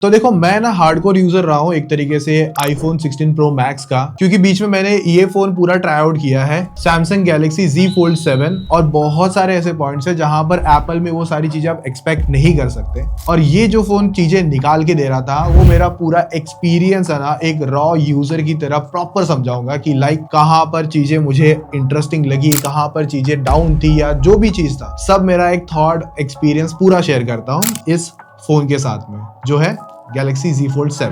तो देखो मैं ना हार्डकोर यूजर रहा हूँ एक तरीके से आईफोन 16 प्रो मैक्स का, क्योंकि बीच में मैंने ये फोन पूरा ट्राई आउट किया है सैमसंग गैलेक्सी Z Fold 7 और बहुत सारे ऐसे पॉइंट्स है जहां पर एप्पल में वो सारी चीजें आप एक्सपेक्ट नहीं कर सकते। और ये जो फोन चीजें निकाल के दे रहा था वो मेरा पूरा एक्सपीरियंस है ना एक रॉ यूजर की तरह प्रॉपर समझाऊंगा कि लाइक कहाँ पर चीजें मुझे इंटरेस्टिंग लगी, कहाँ पर चीजें डाउन थी या जो भी चीज था, सब मेरा एक थॉट एक्सपीरियंस पूरा शेयर करता हूँ इस फोन के साथ में जो है गैलेक्सी Z Fold 7।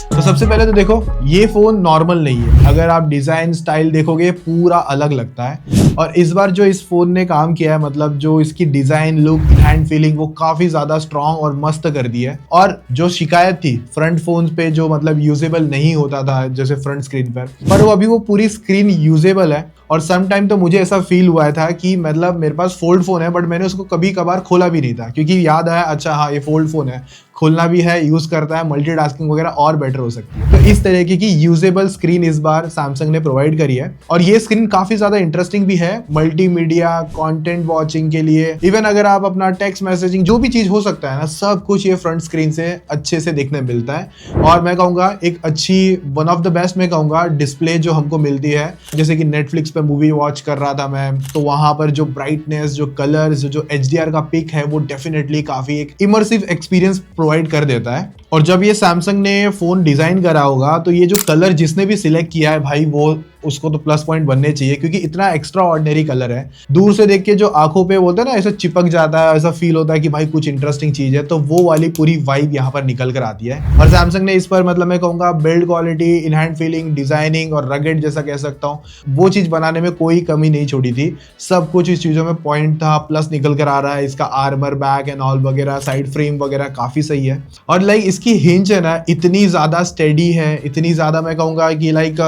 तो सबसे पहले तो देखो ये फोन नॉर्मल नहीं है, अगर आप डिजाइन स्टाइल देखोगे पूरा अलग लगता है। और इस बार जो इस फोन ने काम किया है, मतलब जो इसकी डिजाइन लुक हैंड फीलिंग वो काफी ज्यादा स्ट्रॉन्ग और मस्त कर दी है। और जो शिकायत थी फ्रंट फोन पे जो मतलब यूजेबल नहीं होता था जैसे फ्रंट स्क्रीन पर वो अभी वो पूरी स्क्रीन यूजेबल है। और सम टाइम तो मुझे ऐसा फील हुआ था कि मतलब मेरे पास फोल्ड फोन है बट मैंने उसको कभी कभार खोला भी नहीं था, क्योंकि याद आया अच्छा हाँ ये फोल्ड फोन है, खोलना भी है, यूज करता है, मल्टीटास्किंग वगैरह और बेटर हो सकती है। तो इस तरीके की यूजेबल स्क्रीन इस बार सैमसंग ने प्रोवाइड करी है। और ये स्क्रीन काफी ज्यादा इंटरेस्टिंग भी है मल्टीमीडिया कंटेंट वॉचिंग के लिए। इवन अगर आप अपना टेक्स्ट मैसेजिंग जो भी चीज हो सकता है ना, सब कुछ ये फ्रंट स्क्रीन से अच्छे से देखने मिलता है। और मैं कहूंगा एक अच्छी वन ऑफ द बेस्ट मैं कहूंगा डिस्प्ले जो हमको मिलती है, जैसे कि नेटफ्लिक्स पे मूवी वॉच कर रहा था मैं, तो वहां पर जो ब्राइटनेस, जो कलर्स, जो HDR का पिक है वो डेफिनेटली काफी एक इमर्सिव एक्सपीरियंस प्रोवाइड कर देता है। और जब ये सैमसंग ने फोन डिजाइन करा होगा तो ये जो कलर जिसने भी सिलेक्ट किया है भाई वो उसको तो प्लस पॉइंट बनने चाहिए, क्योंकि इतना एक्स्ट्रा ऑर्डिनरी कलर है। दूर से देख के जो आंखों पे बोलते हैं ना ऐसा चिपक जाता है, ऐसा फील होता है कि भाई कुछ इंटरेस्टिंग चीज है, तो वो वाली पूरी वाइब यहाँ पर निकल कर आती है। और सैमसंग ने इस पर मतलब मैं कहूंगा build quality, in hand feeling, designing और रगेड जैसा कह सकता हूँ, वो चीज बनाने में कोई कमी नहीं छोड़ी थी। सब कुछ इस चीजों में पॉइंट था, प्लस निकल कर आ रहा है। इसका आर्मर बैक एंड ऑल वगैरह, साइड फ्रेम वगैरह काफी सही है। और लाइक इसकी हिंज है ना इतनी ज्यादा स्टेडी है, इतनी ज्यादा मैं कहूंगा कि लाइक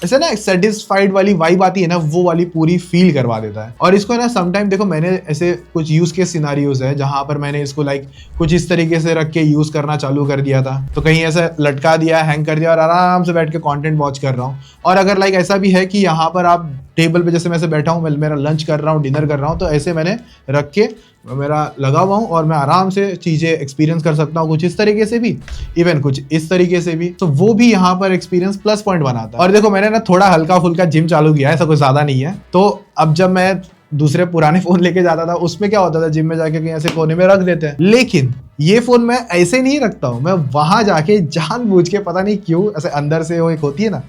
ऐसे ना सेटिस्फाइड वाली वाइब आती है ना, वो वाली पूरी फील करवा देता है। और इसको ना समटाइम देखो मैंने ऐसे कुछ यूज के सिनारियोज है जहां पर मैंने इसको लाइक कुछ इस तरीके से रख के यूज करना चालू कर दिया था, तो कहीं ऐसे लटका दिया, हैंग कर दिया और आराम से बैठ के कंटेंट वॉच कर रहा हूँ। और अगर लाइक ऐसा भी है कि यहाँ पर आप टेबल पे जैसे मैं से बैठा हूँ, मेरा लंच कर रहा हूँ, डिनर कर रहा हूँ, तो ऐसे मैंने रख के मेरा लगा हुआ हूँ और मैं आराम से चीजें एक्सपीरियंस कर सकता हूँ, कुछ इस तरीके से भी, इवन कुछ इस तरीके से भी, तो वो भी यहाँ पर एक्सपीरियंस प्लस पॉइंट बनाता है। और देखो मैंने ना थोड़ा हल्का फुल्का जिम चालू किया है, ऐसा कुछ ज्यादा नहीं है। तो अब जब मैं दूसरे पुराने फोन लेके जाता था उसमें क्या होता था, जिम में जाके कहीं ऐसे कोने में रख देते हैं, लेकिन ये फोन मैं ऐसे नहीं रखता हूँ, मैं वहां जाके जानबूझ के पता नहीं क्यों ऐसे अंदर से वो एक होती है ना,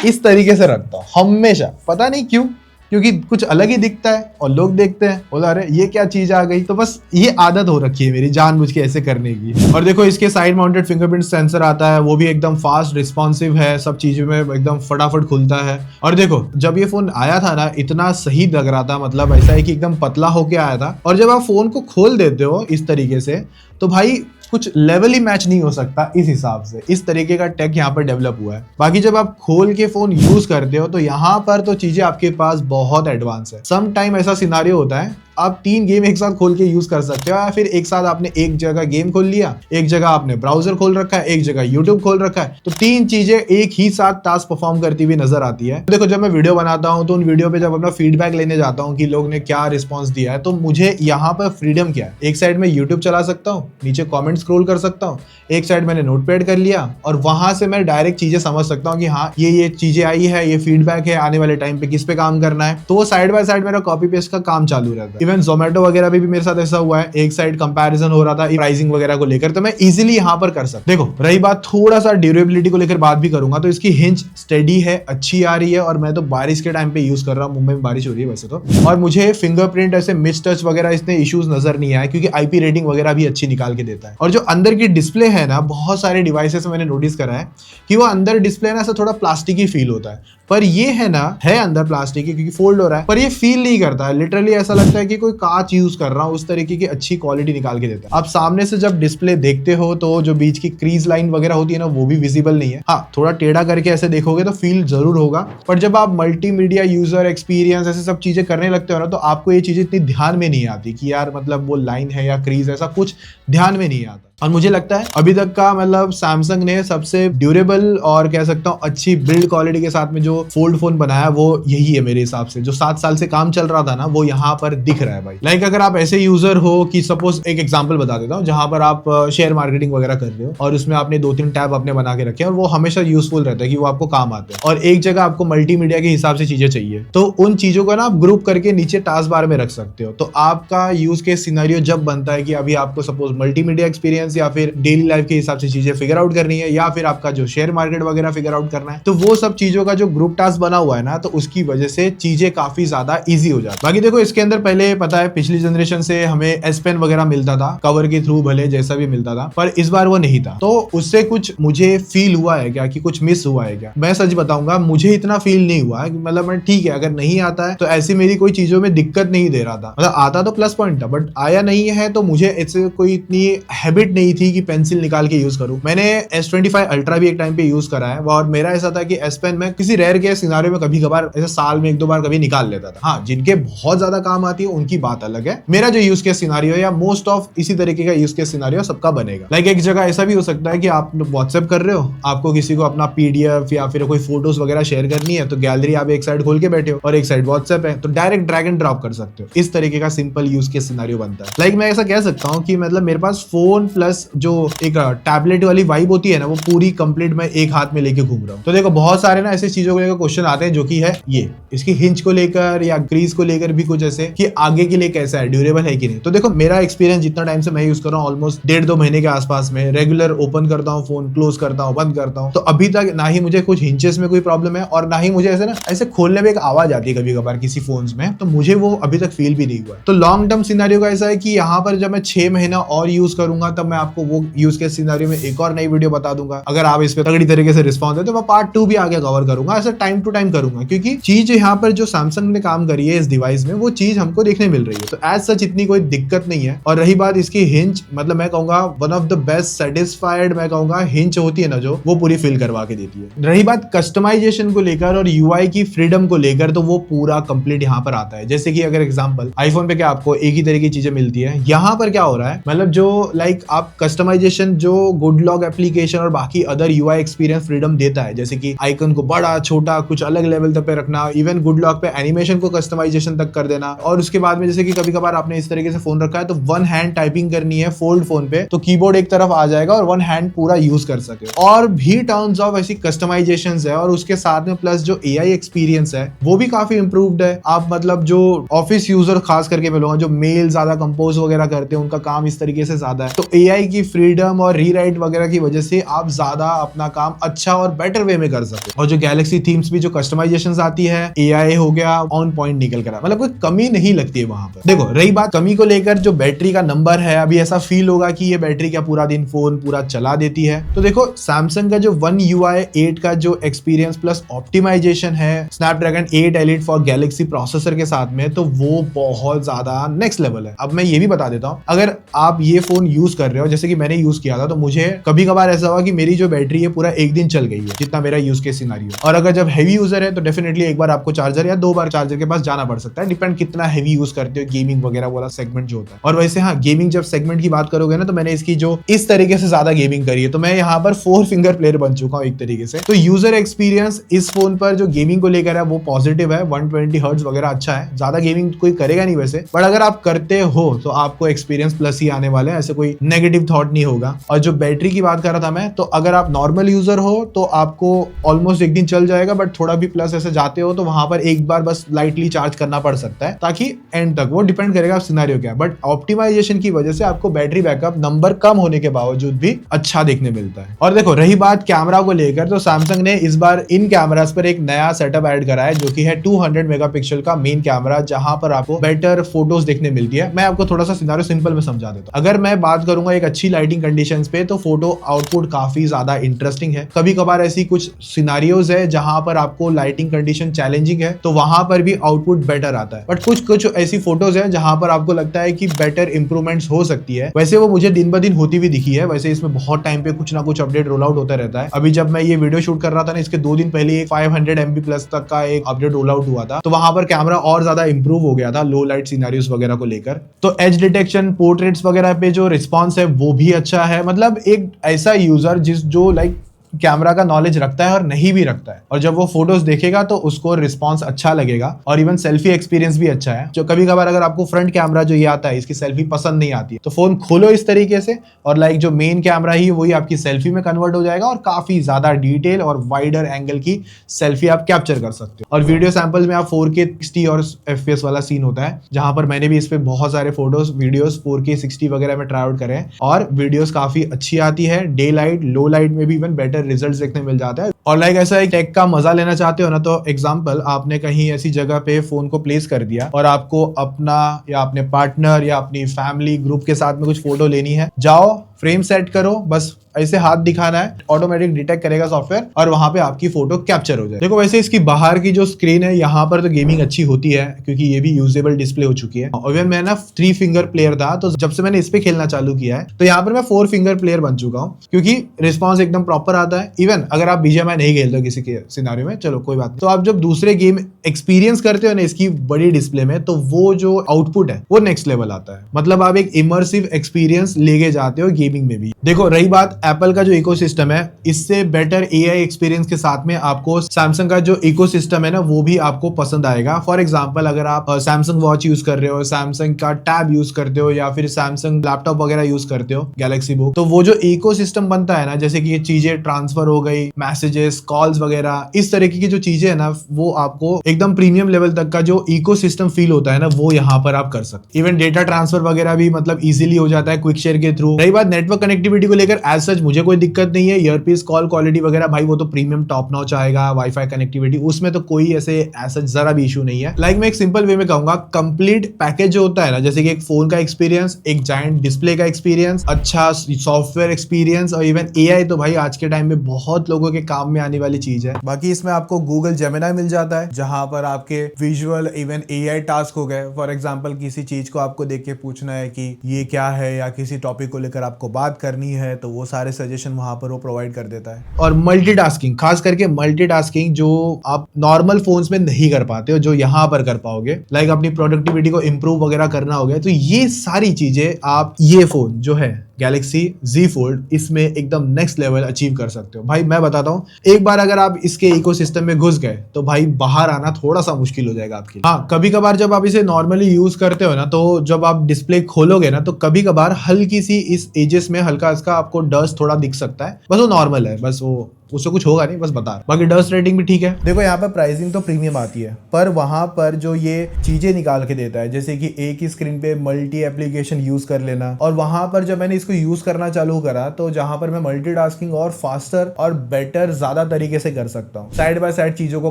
इस तरीके से रखता हूँ हमेशा, पता नहीं क्यों, क्योंकि कुछ अलग ही दिखता है और लोग देखते हैं बोला अरे ये क्या चीज आ गई। तो बस ये आदत हो रखी है मेरी जानबूझ के ऐसे करने की। और देखो इसके साइड माउंटेड फिंगरप्रिंट सेंसर आता है, वो भी एकदम फास्ट रिस्पॉन्सिव है, सब चीजों में एकदम फटाफट खुलता है। और देखो जब ये फोन आया था ना इतना सही लग रहा था, मतलब ऐसा है कि एकदम पतला होके आया था। और जब आप फोन को खोल देते हो इस तरीके से तो भाई कुछ लेवल ही मैच नहीं हो सकता इस हिसाब से, इस तरीके का टेक यहाँ पर डेवलप हुआ है। बाकी जब आप खोल के फोन यूज करते हो तो यहाँ पर तो चीजें आपके पास बहुत एडवांस है। सम टाइम ऐसा सिनारियो होता है आप 3 गेम एक साथ खोल के यूज कर सकते हो, या फिर एक साथ आपने एक जगह गेम खोल लिया, एक जगह आपने ब्राउजर खोल रखा है, एक जगह यूट्यूब खोल रखा है, तो 3 चीजें एक ही साथ टास्क परफॉर्म करती हुई नजर आती है। देखो जब मैं वीडियो बनाता हूँ तो उन वीडियो पे जब अपना फीडबैक लेने जाता हूँ कि लोग ने क्या रिस्पॉन्स दिया है, तो मुझे यहाँ पर फ्रीडम क्या है, एक साइड में यूट्यूब चला सकता हूँ, नीचे कॉमेंट स्क्रॉल कर सकता हूँ, एक साइड मैंने नोटपैड कर लिया और वहां से मैं डायरेक्ट चीजें समझ सकता हूँ कि हाँ ये चीजें आई है, ये फीडबैक है, आने वाले टाइम पे किस पे काम करना है। तो वो साइड बाय साइड मेरा कॉपी पेस्ट का काम चालू रहता है। इवन जोमेटो वगैरह भी मेरे साथ ऐसा हुआ है, एक साइड कंपैरिजन हो रहा था प्राइसिंग वगैरह को लेकर, तो मैं इजीली यहाँ पर कर सकता। देखो रही बात थोड़ा सा ड्यूरेबिलिटी को लेकर बात भी करूंगा, तो इसकी हिंज स्टेडी है, अच्छी आ रही है। और मैं तो बारिश के टाइम पे यूज कर रहा हूँ, मुंबई में बारिश हो रही है वैसे तो, और मुझे फिंगरप्रिंट ऐसे मिस टच वगैरह इसमें इश्यूज नजर नहीं आए, क्योंकि IP रेटिंग वगैरह भी अच्छी निकाल के देता है। और जो अंदर की डिस्प्ले है ना, बहुत सारे डिवाइसेस में मैंने नोटिस करा है कि वो अंदर डिस्प्ले ना ऐसा थोड़ा प्लास्टिकी फील होता है, पर ये है ना है अंदर प्लास्टिक की, क्योंकि फोल्ड हो रहा है, पर ये फील नहीं करता है। लिटरली ऐसा लगता है कि कोई कांच यूज कर रहा हूं, उस तरीके की अच्छी क्वालिटी निकाल के देता है। आप सामने से जब डिस्प्ले देखते हो तो जो बीच की क्रीज लाइन वगैरह होती है ना, वो भी विजिबल नहीं है। हाँ थोड़ा टेढ़ा करके ऐसे देखोगे तो फील जरूर होगा, पर जब आप मल्टीमीडिया यूजर एक्सपीरियंस ऐसे सब चीजें करने लगते हो ना, तो आपको ये चीजें इतनी ध्यान में नहीं आती कि यार मतलब वो लाइन है या क्रीज, ऐसा कुछ ध्यान में नहीं आता। और मुझे लगता है अभी तक का मतलब सैमसंग ने सबसे ड्यूरेबल और कह सकता हूँ अच्छी बिल्ड क्वालिटी के साथ में जो फोल्ड फोन बनाया वो यही है मेरे हिसाब से। जो 7 साल से काम चल रहा था ना वो यहाँ पर दिख रहा है भाई। लाइक अगर आप ऐसे यूजर हो कि सपोज एक एग्जांपल बता देता हूँ, जहां पर आप शेयर मार्केटिंग वगैरह कर रहे हो और उसमें आपने 2-3 टैब अपने बना के रखे हैं और वो हमेशा यूजफुल रहता है कि वो आपको काम आते हैं, और एक जगह आपको मल्टीमीडिया के हिसाब से चीजें चाहिए, तो उन चीजों को ना आप ग्रुप करके नीचे टास्क बार में रख सकते हो। तो आपका यूज केस सिनेरियो जब बनता है कि अभी आपको सपोज मल्टीमीडिया एक्सपीरियंस या फिर डेली लाइफ के हिसाब से चीजें फिगर आउट करनी है या फिर आपका जो शेयर मार्केट वगैरह फिगर आउट करना है, तो वो सब चीजों का जो ग्रुप टास्क बना हुआ है ना, तो उसकी वजह से चीजें काफी ज्यादा इजी हो जाती है। बाकी देखो इसके अंदर पहले पता है पिछली जनरेशन से हमें एस पेन वगैरह मिलता था कवर के थ्रू, भले जैसा भी मिलता था, पर इस बार वो नहीं था। तो उससे कुछ मुझे फील हुआ है क्या कि कुछ मिस हुआ है क्या? मैं सच बताऊंगा मुझे इतना फील नहीं हुआ है। मतलब मैं ठीक है अगर नहीं आता है तो ऐसी मेरी कोई चीजों में दिक्कत नहीं दे रहा था, मतलब आता तो प्लस पॉइंट था, बट आया नहीं है तो मुझे इससे कोई इतनी हैबिट नहीं थी कि पेंसिल निकाल के यूज करूं। मैंने S25 अल्ट्रा भी एक टाइम पे यूज करा है और मेरा ऐसा था कि एस पेन में किसी रेयर के सिनारियो में कभी कभार ऐसे साल में 1-2 बार कभी निकाल लेता था। हाँ, जिनके बहुत ज्यादा काम आती है उनकी बात अलग है। मेरा जो यूज केस सिनारियो या मोस्ट ऑफ इसी तरीके का यूज केस सिनारियो सबका बनेगा। लाइक एक जगह ऐसा भी हो सकता है कि आप व्हाट्सएप कर रहे हो, आपको किसी को अपना PDF या फिर कोई फोटोज वगैरह शेयर करनी है, तो गैलरी आप एक साइड खोल के बैठे हो और एक साइड व्हाट्सएप है, तो डायरेक्ट ड्रैग एंड ड्रॉप कर सकते हो। इस तरीके का सिंपल यूज केस सिनारियो बनता है। लाइक मैं ऐसा कह सकता हूँ कि मतलब मेरे पास फोन प्लस जो एक टैबलेट वाली वाइब होती है ना, वो पूरी कंप्लीट मैं एक हाथ में लेके घूम रहा हूँ। तो देखो बहुत सारे ना ऐसी चीजों को लेकर क्वेश्चन आते हैं, जो कि है ये इसकी हिंज को लेकर या क्रीज को लेकर भी कुछ ऐसे कि आगे के लिए कैसा है, ड्यूरेबल है कि नहीं। तो देखो मेरा एक्सपीरियंस जितना टाइम से मैं यूज कर रहा हूँ, ऑलमोस्ट 1.5-2 महीने के आसपास में, रेगुलर ओपन करता हूँ फोन, क्लोज करता हूँ, बंद करता हूँ, तो अभी तक ना ही मुझे कुछ हिंचेस में कोई प्रॉब्लम है और ना ही मुझे ऐसे ना ऐसे खोलने में एक आवाज आती है कभी कभार किसी फोन्स में, तो मुझे वो अभी तक फील भी नहीं हुआ। तो लॉन्ग टर्म सिनेरियो का ऐसा है कि यहाँ पर जब मैं 6 महीना और यूज करूंगा तब मैं आपको वो यूज के सिनेरियो में एक और नई वीडियो बता दूंगा। अगर आप इस पे तगड़ी तरीके से रिस्पॉन्स है तो मैं पार्ट 2 भी आगे कवर करूंगा, ऐसा टाइम टू टाइम करूंगा, क्योंकि चीज यहाँ पर जो सैमसंग ने काम करी है इस डिवाइस में वो चीज हमको देखने मिल रही है। तो एज सच इतनी कोई दिक्कत नहीं है। और रही बात इसकी हिंच, मतलब मैं कहूंगा one of the best satisfied मैं कहूंगा हिंच होती है ना जो, वो पूरी फिल करवा के देती है। रही बात कस्टमाइजेशन को लेकर और UI की फ्रीडम को लेकर, तो वो पूरा कंप्लीट यहाँ पर आता है। जैसे कि अगर एग्जांपल आईफोन पे क्या आपको एक ही तरीके की चीजें मिलती है, यहाँ पर क्या हो रहा है, मतलब जो लाइक आप कस्टमाइजेशन जो गुड लॉक एप्लीकेशन और बाकी अदर UI एक्सपीरियंस फ्रीडम देता है, जैसे कि आइकन को बड़ा छोटा कुछ अलग लेवल तक पे रखना, इवन गुड लॉक पे एनिमेशन को कस्टमाइजेशन तक कर देना, और उसके बाद में जैसे कि कभी कभार आपने इस तरीके से फोन रखा है तो वन हैंड टाइपिंग करनी है फोल्ड फोन पे, तो कीबोर्ड एक तरफ आ जाएगा और वन हैंड पूरा यूज कर सके। और भी टर्म्स ऑफ ऐसी कस्टमाइजेशंस है, और उसके साथ में प्लस जो AI एक्सपीरियंस है वो भी काफी इंप्रूव्ड है। आप मतलब जो ऑफिस यूजर खास करके मैं लूंगा, जो मेल ज्यादा कंपोज वगैरह करते हैं, उनका काम इस तरीके से ज्यादा है, तो AI की फ्रीडम और रीराइट वगैरह की वजह से आप ज्यादा अपना काम अच्छा और बेटर वे में कर सकते हो। और जो गैलेक्सी थीम्स भी जो कस्टमाइजेशंस आती है, AI हो गया ऑन पॉइंट निकल कर, मतलब कोई कमी नहीं लगती है वहां पर। देखो रही बात कमी को लेकर, जो बैटरी का नंबर है, अभी ऐसा फील होगा कि ये बैटरी क्या पूरा दिन फोन पूरा चला देती है। तो देखो सैमसंग का जो One UI 8 का जो एक्सपीरियंस प्लस ऑप्टिमाइजेशन है Snapdragon 8 elite for Galaxy processor के साथ में, तो वो बहुत ज्यादा नेक्स्ट लेवल है। अब मैं ये भी बता देता हूँ, अगर आप ये फोन यूज कर रहे हो जैसे कि मैंने यूज किया था, तो मुझे कभी कभार ऐसा हुआ कि मेरी जो बैटरी है पूरा एक दिन चल गई है, जितना मेरा यूज के सिनेरियो। और अगर जब हैवी यूजर है तो डेफिनेटली एक बार आपको चार्जर या 2 बार चार्जर के पास जाना पड़ सकता है, डिपेंड कितना हैवी यूज करते हो, गेमिंग वगैरह वाला सेगमेंट जो होता है। और वैसे हाँ, गेमिंग जब सेगमेंट की बात करोगे ना, तो मैंने इसकी जो इस तरीके से ज्यादा गेमिंग करी है, तो मैं यहाँ पर 4 फिंगर प्लेयर बन चुका हूँ एक तरीके से। तो यूजर एक्सपीरियंस इस फोन पर जो गेमिंग को लेकर है वो पॉजिटिव है, 120 हर्ट्ज वगैरह अच्छा है। ज्यादा गेमिंग कोई करेगा नहीं वैसे, बट अगर आप करते हो तो आपको एक्सपीरियंस प्लस ही आने वाले हैं, ऐसे कोई नेगेटिव थॉट नहीं होगा। और जो बैटरी की बात कर रहा था मैं, तो अगर आप नॉर्मल यूजर हो तो आपको ऑलमोस्ट एक दिन चल जाएगा, बट थोड़ा भी प्लस ऐसे जाते हो तो वहां पर एक बार बस लाइटली चार्ज करना पड़ सकता है, ताकि एंड तक वो डिपेंड करेगा सिनेरियो क्या है। बट ऑप्टिमाइजेशन की वजह से आपको बैटरी बैकअप नंबर कम होने के बावजूद भी अच्छा देखने मिलता है। और देखो रही बात कैमरा को लेकर, तो सैमसंग ने इस बार इन कैमरास पर एक नया सेटअप ऐड करा है, जो कि है 200 मेगापिक्सल का मेन कैमरा, जहां पर आपको बेटर फोटोज देखने मिलती है। मैं आपको थोड़ा सा सिनेरियो सिंपल में समझा देता हूं। अगर मैं बात करूंगा एक अच्छी लाइटिंग कंडीशंस पे, तो फोटो आउटपुट काफी ज्यादा इंटरेस्टिंग है। कभी कभार ऐसी कुछ सिनेरियोज है जहां पर आपको लाइटिंग कंडीशन चैलेंजिंग है, तो वहां पर भी आउटपुट बेटर आता है। बट कुछ ऐसी फोटोज है जहां पर आपको लगता है कि बेटर इंप्रूवमेंट्स हो सकती है। वैसे वो मुझे दिन ब दिन होती भी दिखी है। वैसे इसमें बहुत टाइम पे कुछ ना कुछ अपडेट रोल आउट होता रहता है। अभी जब मैं ये वीडियो शूट कर रहा था ना, इसके 2 दिन पहले 500 MB प्लस तक का एक अपडेट रोल आउट हुआ था, तो वहां पर कैमरा और ज्यादा इंप्रूव हो गया था लो लाइट सिनेरियोस वगैरह को लेकर। तो एज डिटेक्शन, पोर्ट्रेट्स वगैरह पे जो रिस्पॉन्स है वो भी अच्छा है। मतलब एक ऐसा यूजर जो लाइक कैमरा का नॉलेज रखता है और नहीं भी रखता है, और जब वो फोटोज देखेगा तो उसको रिस्पॉन्स अच्छा लगेगा, और इवन सेल्फी एक्सपीरियंस भी अच्छा है। जो कभी कभार अगर आपको फ्रंट कैमरा जो ये आता है इसकी सेल्फी पसंद नहीं आती है, तो फोन खोलो इस तरीके से और लाइक जो मेन कैमरा ही वही आपकी सेल्फी में कन्वर्ट हो जाएगा, और काफी ज्यादा डिटेल और वाइडर एंगल की सेल्फी आप कैप्चर कर सकते हो। और वीडियो सैंपल्स में आप 4K 60 और FPS वाला सीन होता है, जहां पर मैंने भी इस पे बहुत सारे फोटोज वीडियोस 4K 60 वगैरह में ट्राई आउट करे हैं, और वीडियोस काफी अच्छी आती है। डे लाइट लो लाइट में भी इवन बेटर रिजल्ट्स देखने मिल जाता है। और लाइक ऐसा एक टेक का मजा लेना चाहते हो ना, तो एग्जांपल आपने कहीं ऐसी जगह पे फोन को प्लेस कर दिया और आपको अपना या अपने पार्टनर या अपनी फैमिली ग्रुप के साथ में कुछ फोटो लेनी है, जाओ फ्रेम सेट करो, बस ऐसे हाथ दिखाना है, ऑटोमेटिक डिटेक्ट करेगा सॉफ्टवेयर और वहां पे आपकी फोटो कैप्चर हो जाए। देखो वैसे इसकी बाहर की जो स्क्रीन है यहाँ पर तो गेमिंग अच्छी होती है, क्योंकि ये भी यूजेबल डिस्प्ले हो चुकी है। और मैं ना 3 फिंगर प्लेयर था, तो जब से मैंने इस पे खेलना चालू किया है तो यहाँ पर मैं 4 फिंगर प्लेयर बन चुका हूँ, क्योंकि रिस्पॉन्स एकदम प्रॉपर आता है। इवन अगर आप BGMI नहीं खेलते हो किसी के सिनारियो में, चलो कोई बात नहीं, तो आप जब दूसरे गेम एक्सपीरियंस करते हो ना इसकी बड़ी डिस्प्ले में, तो वो जो आउटपुट है वो नेक्स्ट लेवल आता है। मतलब आप एक इमर्सिव एक्सपीरियंस लेके जाते हो गेमिंग में भी। देखो रही बात एप्पल का जो इकोसिस्टम है, इससे बेटर AI एक्सपीरियंस के साथ में आपको सैमसंग का जो इकोसिस्टम है ना वो भी आपको पसंद आएगा। फॉर एग्जांपल अगर आप सैमसंग वॉच यूज कर रहे हो, सैमसंग का टैब यूज करते हो, या फिर सैमसंग लैपटॉप वगैरह यूज करते हो, गैलेक्सी बुक, तो वो जो इकोसिस्टम बनता है ना, जैसे कि ये चीजें ट्रांसफर हो गई, मैसेजेस, कॉल्स वगैरह, इस तरीके की जो चीजें है ना, वो आपको एकदम प्रीमियम लेवल तक का जो इकोसिस्टम फील होता है ना, वो यहाँ पर आप कर सकते। इवन डेटा ट्रांसफर वगैरह भी मतलब इजीली हो जाता है क्विक शेयर के थ्रू। रही बात नेटवर्क कनेक्टिविटी को लेकर, एज सच मुझे कोई दिक्कत नहीं है। ईयरपीस कॉल क्वालिटी वगैरह भाई वो तो प्रीमियम टॉप नॉच आएगा। वाईफाई कनेक्टिविटी उसमें तो कोई ऐसे ऐसा जरा भी इशू नहीं है। लाइक मैं एक सिंपल वे में कहूंगा, कंप्लीट पैकेज जो होता है ना, जैसे कि एक फोन का एक्सपीरियंस, एक जायंट डिस्प्ले का एक्सपीरियंस, अच्छा सॉफ्टवेयर एक्सपीरियंस, और इवन AI, तो भाई आज के टाइम में बहुत लोगों के काम में आने वाली चीज है। बाकी इसमें आपको गूगल जेमिनी मिल जाता है, जहां पर आपके विजुअल इवन AI टास्क हो गए। फॉर एग्जाम्पल किसी चीज को आपको देख के पूछना है कि ये क्या है, या किसी टॉपिक को लेकर आपको बात करनी है, तो वो सारे सजेशन वहां पर वो प्रोवाइड कर देता है। और मल्टीटास्किंग, खास करके मल्टीटास्किंग जो आप नॉर्मल फोन्स में नहीं कर पाते हो, जो यहाँ पर कर पाओगे, लाइक अपनी प्रोडक्टिविटी को इंप्रूव वगैरह करना हो गया, तो ये सारी चीजें आप ये फोन जो है गैलेक्सी Z Fold, इसमें एकदम नेक्स्ट लेवल अचीव कर सकते हो। भाई मैं बताता हूँ, एक बार अगर आप इसके इकोसिस्टम में घुस गए तो भाई बाहर आना थोड़ा सा मुश्किल हो जाएगा आपके लिए। हाँ, कभी कभार जब आप इसे नॉर्मली यूज करते हो ना, तो जब आप डिस्प्ले खोलोगे ना, तो कभी कभार हल्की सी इस एजेस में हल्का इसका आपको डस्ट थोड़ा दिख सकता है, बस वो नॉर्मल है, बस वो उससे कुछ होगा नहीं, बस बता। बाकी डस्ट रेटिंग भी ठीक है। देखो यहाँ पर प्राइसिंग तो प्रीमियम आती है, पर वहां पर जो ये चीजें निकाल के देता है, जैसे कि एक ही स्क्रीन पे मल्टी एप्लीकेशन यूज कर लेना, और वहां पर जब मैंने इसको यूज करना चालू करा, तो जहां पर मैं मल्टीटास्किंग और फास्टर और बेटर ज्यादा तरीके से कर सकता हूँ। साइड बाय साइड चीजों को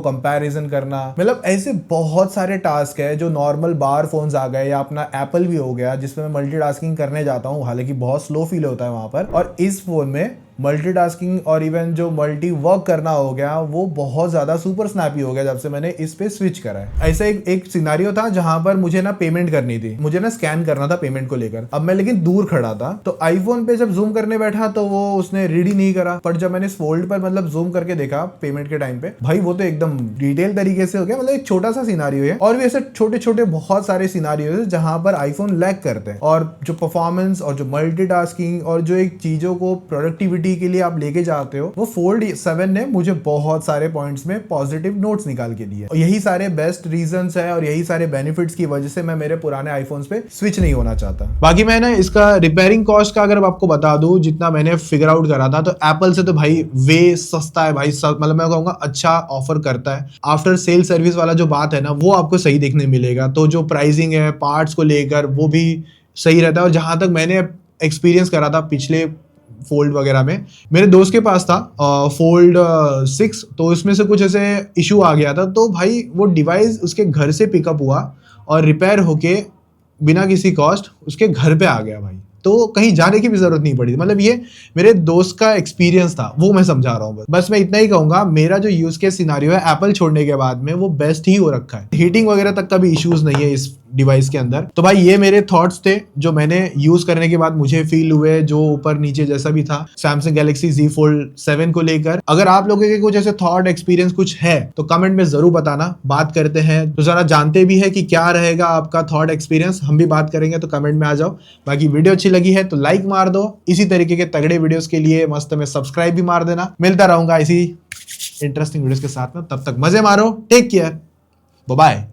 कंपैरिजन करना, मतलब ऐसे बहुत सारे टास्क है जो नॉर्मल बार फोन्स आ गए, या अपना एप्पल भी हो गया, जिसमें मैं मल्टीटास्किंग करने जाता हूँ, हालांकि बहुत स्लो फील होता है वहां पर। और इस फोन में मल्टीटास्किंग और इवन जो मल्टी वर्क करना हो गया, वो बहुत ज्यादा सुपर स्नैपी हो गया जब से मैंने इस पे स्विच करा है। ऐसा एक सिनारियो था जहां पर मुझे ना पेमेंट करनी थी, मुझे ना स्कैन करना था पेमेंट को लेकर। अब मैं लेकिन दूर खड़ा था, तो आईफोन पे जब जूम करने बैठा तो वो उसने रीड ही नहीं करा, पर जब मैंने फोल्ड पर मतलब जूम करके देखा पेमेंट के टाइम पे, भाई वो तो एकदम डिटेल तरीके से हो गया। मतलब एक छोटा सा सिनारियो है, और भी ऐसे छोटे छोटे बहुत सारे सिनारियो है जहां पर आईफोन लैग करते हैं। और जो परफॉर्मेंस और जो मल्टीटास्किंग और जो एक चीजों को प्रोडक्टिविटी के लिए आप लेके जाते हो, वो फोल्ड 7 ने मुझे बहुत सारे पॉइंट्स में पॉजिटिव नोट्स निकाल के दिए। और यही सारे बेस्ट रीजंस है और यही सारे बेनिफिट्स की वजह से मैं मेरे पुराने आईफोन्स पे स्विच नहीं होना चाहता। बाकी मैंने इसका रिपेयरिंग कॉस्ट का अगर आपको बता दूं, जितना मैंने फिगर आउट करा था, तो एप्पल से तो भाई वे सस्ता है भाई। मतलब मैं कहूंगा अच्छा ऑफर करता है। आफ्टर सेल सर्विस वाला जो बात है ना, वो आपको सही देखने मिलेगा। तो जो प्राइसिंग है पार्ट्स को लेकर, वो भी सही रहता है। और जहां तक मैंने एक्सपीरियंस करा था पिछले फोल्ड वगैरह में, मेरे दोस्त के पास था फोल्ड 6, तो उसमें से कुछ ऐसे इशू आ गया था, तो भाई वो डिवाइस उसके घर से पिकअप हुआ और रिपेयर होके बिना किसी कॉस्ट उसके घर पे आ गया भाई। तो कहीं जाने की भी जरूरत नहीं पड़ी। मतलब ये मेरे दोस्त का एक्सपीरियंस था, वो मैं समझा रहा हूँ। बस मैं इतना ही कहूंगा, मेरा जो यूज केस सिनारियो है एप्पल छोड़ने के बाद में, वो बेस्ट ही हो रखा है। हीटिंग वगैरह तक का भी इश्यूज नहीं है इस डिवाइस के अंदर। तो भाई ये मेरे थॉट्स थे जो मैंने यूज करने के बाद मुझे फील हुए, जो ऊपर नीचे जैसा भी था सैमसंग गैलेक्सी Z Fold 7 को लेकर। अगर आप लोगों के कुछ ऐसे थॉट एक्सपीरियंस कुछ है तो कमेंट में जरूर बताना, बात करते हैं। तो जरा जानते भी है कि क्या रहेगा आपका थॉट एक्सपीरियंस, हम भी बात करेंगे, तो कमेंट में आ जाओ। बाकी वीडियो अच्छी लगी है तो लाइक मार दो, इसी तरीके के तगड़े वीडियोस के लिए मस्त में सब्सक्राइब भी मार देना। मिलता रहूंगा इसी इंटरेस्टिंग वीडियोस के साथ में, तब तक मजे मारो, टेक केयर, बाय बाय।